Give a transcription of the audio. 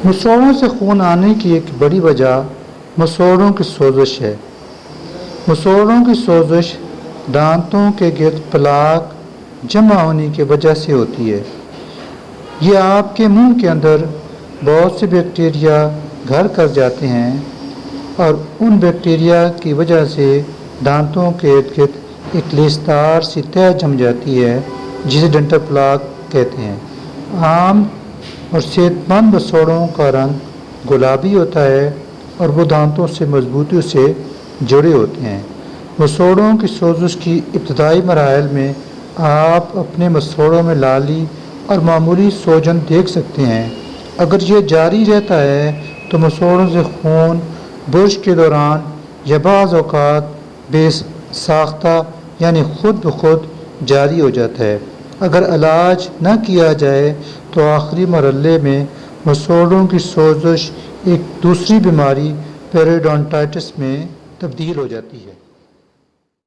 مسوڑوں سے خون آنے کی ایک بڑی وجہ مسوڑوں کی سوزش ہے۔ مسوڑوں کی سوزش دانتوں کے گرد پلاک جمع ہونے کی وجہ سے ہوتی ہے۔ یہ آپ کے منہ کے اندر بہت سے بیکٹیریا گھر کر جاتے ہیں اور ان بیکٹیریا کی وجہ سے دانتوں کے ارد گرد ایک لیسدار سی تہ جم جاتی ہے جسے ڈینٹل پلاک کہتے ہیں۔ عام اور صحت مند مسوڑوں کا رنگ گلابی ہوتا ہے اور وہ دانتوں سے مضبوطی سے جڑے ہوتے ہیں۔ مسوڑوں کی سوزش کی ابتدائی مراحل میں آپ اپنے مسوڑوں میں لالی اور معمولی سوجن دیکھ سکتے ہیں۔ اگر یہ جاری رہتا ہے تو مسوڑوں سے خون برش کے دوران یا بعض اوقات بے ساختہ یعنی خود بخود جاری ہو جاتا ہے۔ اگر علاج نہ کیا جائے تو آخری مرحلے میں مسوڑوں کی سوزش ایک دوسری بیماری پیریڈونٹائٹس میں تبدیل ہو جاتی ہے۔